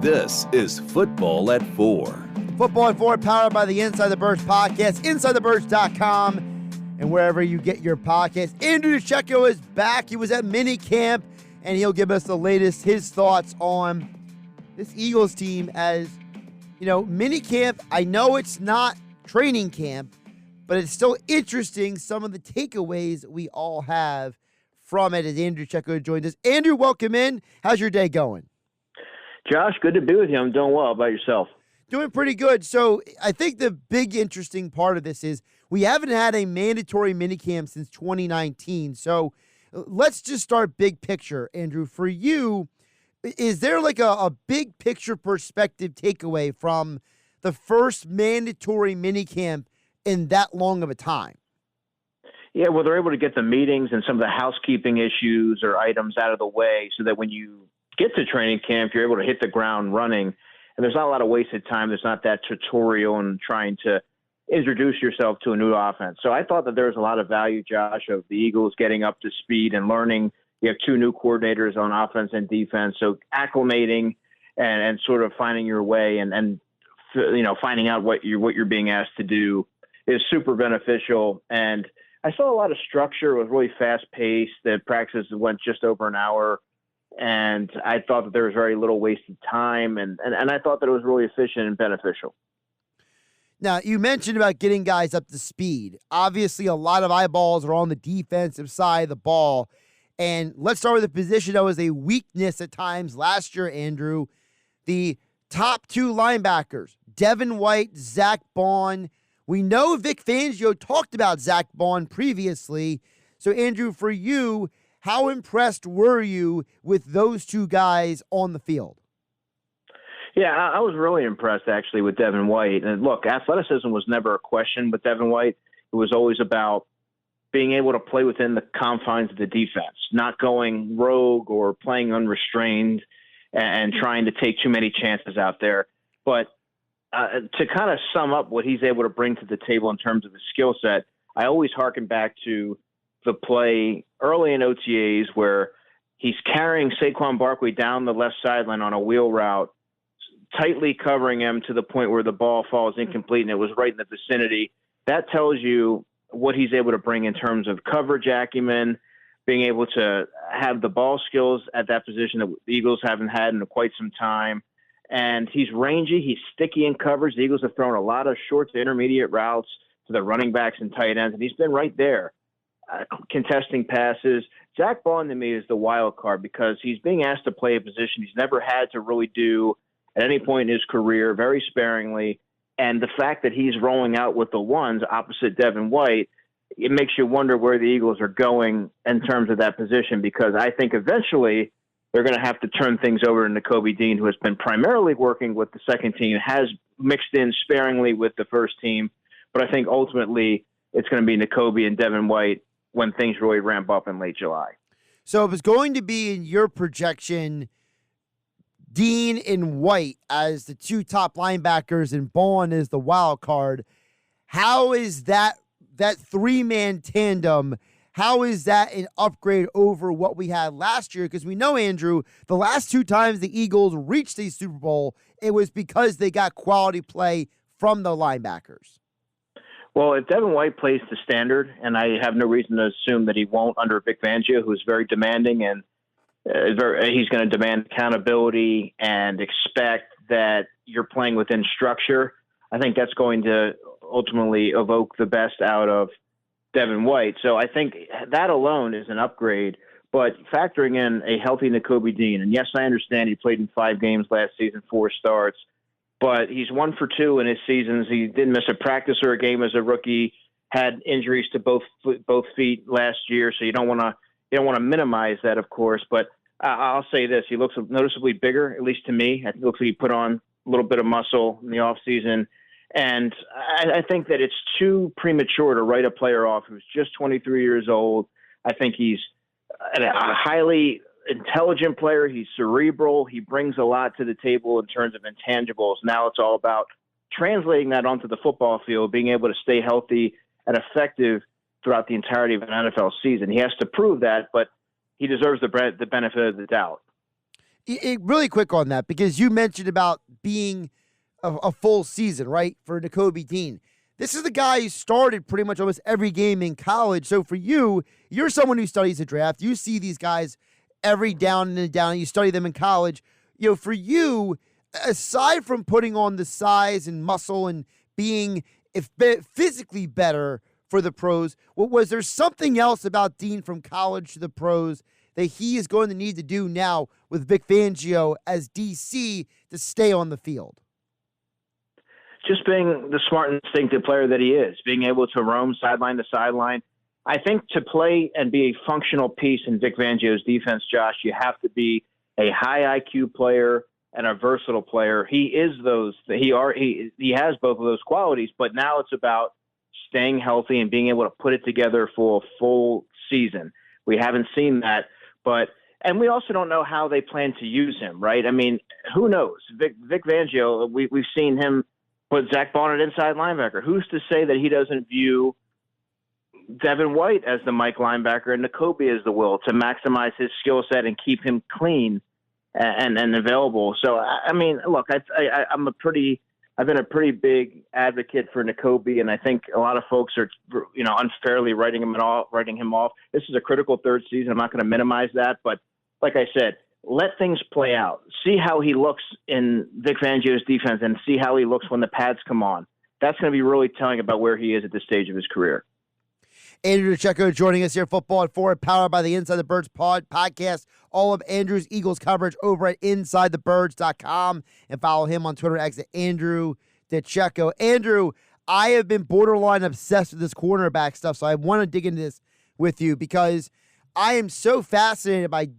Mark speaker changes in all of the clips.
Speaker 1: This is Football at 4.
Speaker 2: Football at 4, powered by the Inside the Birds podcast, InsideTheBirds.com, and wherever you get your podcasts. Andrew DiCecco is back. He was at minicamp, and he'll give us the latest, his thoughts on this Eagles team. As, you know, minicamp, I know it's not training camp, but it's still interesting, some of the takeaways we all have from it, as Andrew DiCecco joined us. Andrew, welcome in. How's your day going?
Speaker 3: Josh, good to be with you. I'm doing well. How about yourself?
Speaker 2: Doing pretty good. So I think the big interesting part of this is we haven't had a mandatory minicamp since 2019. So let's just start big picture. Andrew, for you, is there like a big picture perspective takeaway from the first mandatory minicamp in that long of a time?
Speaker 3: Yeah, well, they're able to get the meetings and some of the housekeeping issues or items out of the way so that when you get to training camp, you're able to hit the ground running. And there's not a lot of wasted time. There's not that tutorial and trying to introduce yourself to a new offense. So I thought that there was a lot of value, Josh, of the Eagles getting up to speed and learning. You have two new coordinators on offense and defense. So acclimating and sort of finding your way and you know, finding out what you're being asked to do is super beneficial. And I saw a lot of structure. It was really fast paced. The practices went just over an hour. And I thought that there was very little wasted time, and I thought that it was really efficient and beneficial.
Speaker 2: Now, you mentioned about getting guys up to speed. Obviously, a lot of eyeballs are on the defensive side of the ball. And let's start with a position that was a weakness at times last year, Andrew. The top two linebackers, Devin White, Zach Bond. We know Vic Fangio talked about Zach Bond previously. So, Andrew, for you, how impressed were you with those two guys on the field?
Speaker 3: Yeah, I was really impressed, actually, with Devin White. And look, athleticism was never a question with Devin White. It was always about being able to play within the confines of the defense, not going rogue or playing unrestrained and trying to take too many chances out there. But to kind of sum up what he's able to bring to the table in terms of his skill set, I always harken back to the play early in OTAs where he's carrying Saquon Barkley down the left sideline on a wheel route, tightly covering him to the point where the ball falls incomplete and it was right in the vicinity. That tells you what he's able to bring in terms of coverage acumen, being able to have the ball skills at that position that the Eagles haven't had in quite some time. And he's rangy. He's sticky in coverage. The Eagles have thrown a lot of short to intermediate routes to the running backs and tight ends, and he's been right there. Contesting passes. Zach Bond to me is the wild card because he's being asked to play a position he's never had to really do at any point in his career, very sparingly. And the fact that he's rolling out with the ones opposite Devin White, it makes you wonder where the Eagles are going in terms of that position, because I think eventually they're going to have to turn things over to Nakobe Dean, who has been primarily working with the second team, has mixed in sparingly with the first team. But I think ultimately it's going to be Nakobe and Devin White when things really ramp up in late July.
Speaker 2: So it was going to be, in your projection, Dean and White as the two top linebackers and Bond as the wild card. How is that three-man tandem, how is that an upgrade over what we had last year? Because we know, Andrew, the last two times the Eagles reached the Super Bowl, it was because they got quality play from the linebackers.
Speaker 3: Well, if Devin White plays the standard, and I have no reason to assume that he won't under Vic Fangio, who is very demanding, and he's going to demand accountability and expect that you're playing within structure, I think that's going to ultimately evoke the best out of Devin White. So I think that alone is an upgrade. But factoring in a healthy Nakobe Dean, and yes, I understand he played in 5 games last season, 4 starts, but he's 1 for 2 in his seasons. He didn't miss a practice or a game as a rookie. Had injuries to both feet last year, so you don't want to minimize that, of course. But I'll say this: he looks noticeably bigger, at least to me. It looks like he put on a little bit of muscle in the offseason. And I think that it's too premature to write a player off who's just 23 years old. I think he's a highly intelligent player. He's cerebral. He brings a lot to the table in terms of intangibles. Now it's all about translating that onto the football field, being able to stay healthy and effective throughout the entirety of an NFL season. He has to prove that, but he deserves the benefit of the doubt.
Speaker 2: Really quick on that, because you mentioned about being a full season, right, for Nakobe Dean. This is the guy who started pretty much almost every game in college. So for you, you're someone who studies the draft. You see these guys every down and down. You study them in college. For you, aside from putting on the size and muscle and being physically better for the pros, was there something else about Dean from college to the pros that he is going to need to do now with Vic Fangio as DC to stay on the field?
Speaker 3: Just being the smart and instinctive player that he is, being able to roam sideline to sideline. I think to play and be a functional piece in Vic Fangio's defense, Josh, you have to be a high IQ player and a versatile player. He is those. He has both of those qualities, but now it's about staying healthy and being able to put it together for a full season. We haven't seen that, and we also don't know how they plan to use him, right? I mean, who knows? Vic Fangio, we've seen him put Zach Bonnet inside linebacker. Who's to say that he doesn't view Devin White as the Mike linebacker and Nakobe as the will to maximize his skill set and keep him clean and available? So, I mean, look, I've been a pretty big advocate for Nakobe, and I think a lot of folks are, unfairly writing him off. This is a critical third season. I'm not going to minimize that, but like I said, let things play out. See how he looks in Vic Fangio's defense and see how he looks when the pads come on. That's going to be really telling about where he is at this stage of his career.
Speaker 2: Andrew DiCecco joining us here, Football at 4, powered by the Inside the Birds podcast. All of Andrew's Eagles coverage over at InsideTheBirds.com, and follow him on Twitter at Andrew DiCecco. Andrew, I have been borderline obsessed with this cornerback stuff, so I want to dig into this with you because I am so fascinated by,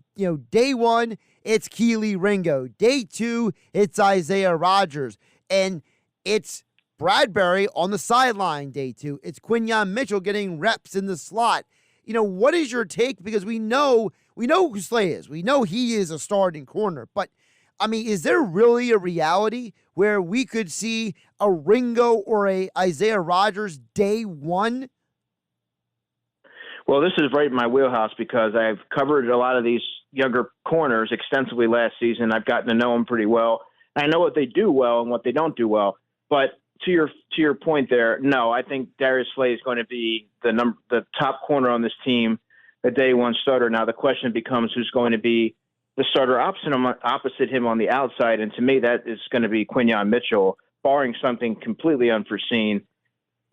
Speaker 2: day one, it's Kelee Ringo. Day two, it's Isaiah Rodgers. And it's Bradbury on the sideline day two. It's Quinyon Mitchell getting reps in the slot. What is your take? Because we know who Slay is. We know he is a starting corner. But, I mean, is there really a reality where we could see a Ringo or a Isaiah Rodgers day one?
Speaker 3: Well, this is right in my wheelhouse because I've covered a lot of these younger corners extensively last season. I've gotten to know them pretty well. I know what they do well and what they don't do well. But to your point there, no, I think Darius Slay is going to be the top corner on this team, the day one starter. Now the question becomes who's going to be the starter opposite him on the outside, and to me that is going to be Quinyon Mitchell, barring something completely unforeseen.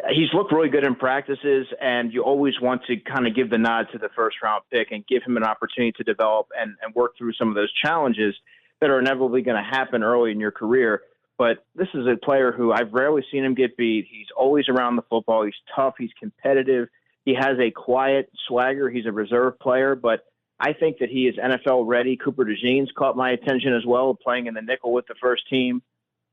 Speaker 3: He's looked really good in practices, and you always want to kind of give the nod to the first-round pick and give him an opportunity to develop and work through some of those challenges that are inevitably going to happen early in your career. But this is a player who I've rarely seen him get beat. He's always around the football. He's tough. He's competitive. He has a quiet swagger. He's a reserve player, but I think that he is NFL ready. Cooper DeJean's caught my attention as well, playing in the nickel with the first team.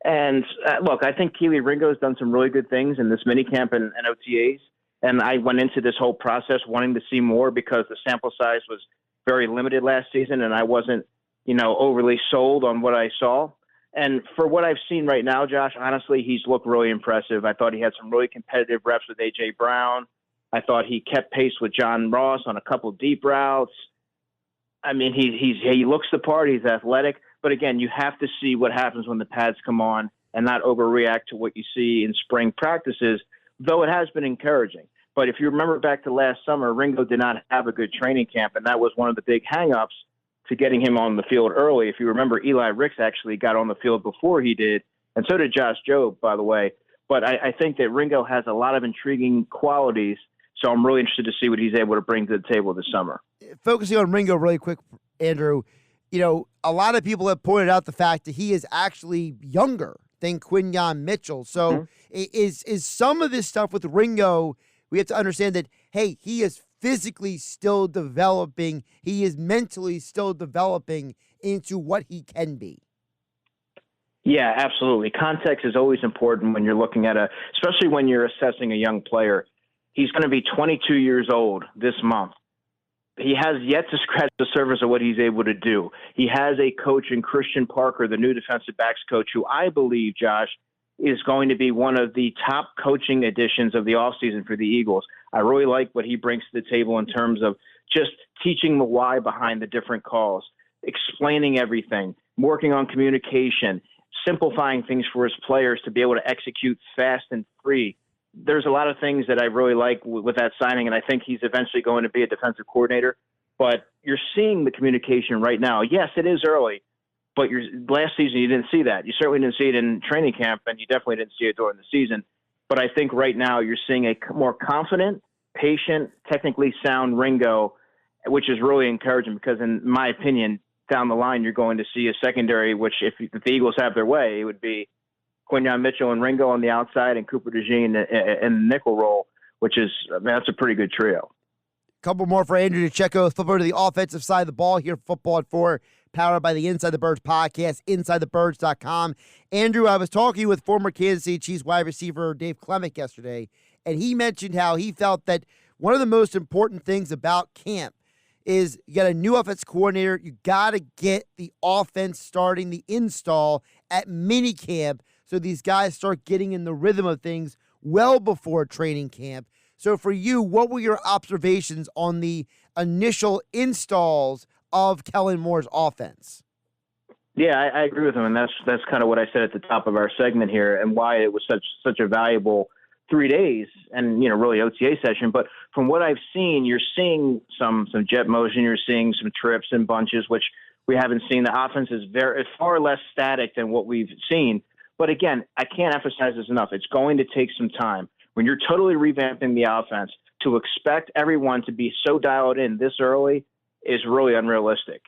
Speaker 3: And look, I think Kelee Ringo's done some really good things in this minicamp and OTAs. And I went into this whole process wanting to see more because the sample size was very limited last season, and I wasn't, overly sold on what I saw. And for what I've seen right now, Josh, honestly, he's looked really impressive. I thought he had some really competitive reps with A.J. Brown. I thought he kept pace with John Ross on a couple deep routes. I mean, he looks the part. He's athletic. But again, you have to see what happens when the pads come on and not overreact to what you see in spring practices, though it has been encouraging. But if you remember back to last summer, Ringo did not have a good training camp, and that was one of the big hang-ups to getting him on the field early. If you remember, Eli Ricks actually got on the field before he did, and so did Josh Jobe, by the way. But I think that Ringo has a lot of intriguing qualities, so I'm really interested to see what he's able to bring to the table this summer.
Speaker 2: Focusing on Ringo really quick, Andrew, a lot of people have pointed out the fact that he is actually younger than Quinyon Mitchell. So is some of this stuff with Ringo, we have to understand that, hey, he is physically still developing. He is mentally still developing into what he can be.
Speaker 3: Yeah, absolutely. Context is always important when you're looking at especially when you're assessing a young player. He's going to be 22 years old this month. He has yet to scratch the surface of what he's able to do. He has a coach in Christian Parker, the new defensive backs coach, who I believe, Josh, is going to be one of the top coaching additions of the offseason for the Eagles. I really like what he brings to the table in terms of just teaching the why behind the different calls. explaining everything, working on communication, simplifying things for his players to be able to execute fast and free. There's a lot of things that I really like with that signing, and I think he's eventually going to be a defensive coordinator. But you're seeing the communication right now. Yes, it is early, but last season you didn't see that. You certainly didn't see it in training camp, and you definitely didn't see it during the season. But I think right now you're seeing a more confident, patient, technically sound Ringo, which is really encouraging because, in my opinion, down the line you're going to see a secondary, which if the Eagles have their way, it would be Quinyon Mitchell and Ringo on the outside and Cooper DeJean in the nickel role, which is, that's a pretty good trio.
Speaker 2: Couple more for Andrew DiCecco. Flip over to the offensive side of the ball here, Football at 4, powered by the Inside the Birds podcast, InsideTheBirds.com. Andrew, I was talking with former Kansas City Chiefs wide receiver Dave Clemick yesterday, and he mentioned how he felt that one of the most important things about camp is you got a new offense coordinator. You got to get the offense starting, the install at mini camp, so these guys start getting in the rhythm of things well before training camp. So for you, what were your observations on the initial installs of Kellen Moore's offense?
Speaker 3: Yeah, I agree with him, and that's kind of what I said at the top of our segment here, and why it was such a valuable 3 days and really OTA session. But from what I've seen, you're seeing some jet motion, you're seeing some trips and bunches, which we haven't seen. The offense is far less static than what we've seen. But again, I can't emphasize this enough. It's going to take some time. When you're totally revamping the offense, to expect everyone to be so dialed in this early is really unrealistic.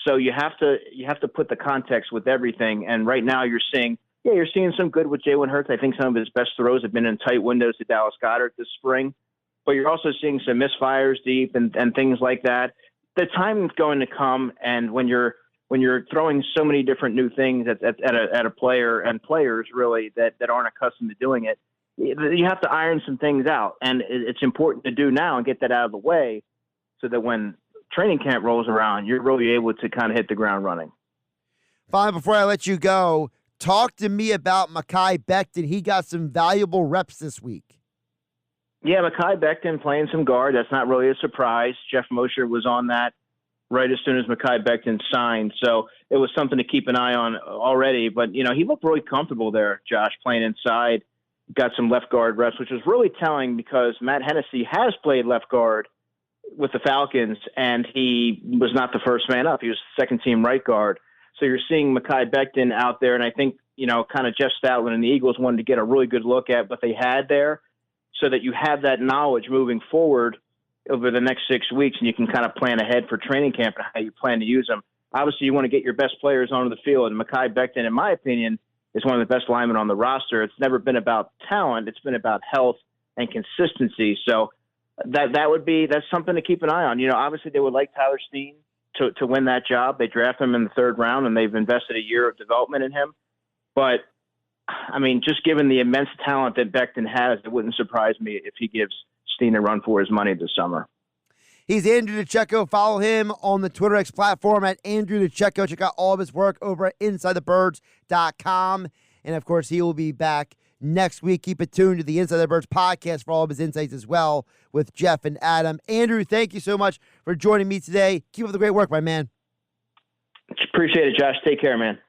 Speaker 3: So you have to put the context with everything. And right now you're seeing some good with Jalen Hurts. I think some of his best throws have been in tight windows to Dallas Goedert this spring. But you're also seeing some misfires deep and things like that. The time is going to come, and when you're throwing so many different new things at a player and players really that aren't accustomed to doing it, you have to iron some things out, and it's important to do now and get that out of the way so that when training camp rolls around, you're really able to kind of hit the ground running.
Speaker 2: Fine, before I let you go, talk to me about Mekhi Becton. He got some valuable reps this week.
Speaker 3: Yeah, Mekhi Becton playing some guard. That's not really a surprise. Jeff Mosher was on that right as soon as Mekhi Becton signed, so it was something to keep an eye on already. But, he looked really comfortable there, Josh, playing inside. Got some left guard reps, which was really telling because Matt Hennessy has played left guard with the Falcons, and he was not the first man up. He was second-team right guard. So you're seeing Mekhi Becton out there, and I think, kind of Jeff Stoutland and the Eagles wanted to get a really good look at what they had there so that you have that knowledge moving forward over the next 6 weeks, and you can kind of plan ahead for training camp and how you plan to use them. Obviously, you want to get your best players onto the field, and Mekhi Becton, in my opinion, is one of the best linemen on the roster. It's never been about talent. It's been about health and consistency. So that's something to keep an eye on. Obviously they would like Tyler Steen to win that job. They draft him in the 3rd round, and they've invested a year of development in him. But, just given the immense talent that Becton has, it wouldn't surprise me if he gives Steen a run for his money this summer.
Speaker 2: He's Andrew DiCecco. Follow him on the Twitter X platform at Andrew DiCecco. Check out all of his work over at InsideTheBirds.com. And, of course, he will be back next week. Keep it tuned to the Inside the Birds podcast for all of his insights as well with Jeff and Adam. Andrew, thank you so much for joining me today. Keep up the great work, my man.
Speaker 3: Appreciate it, Josh. Take care, man.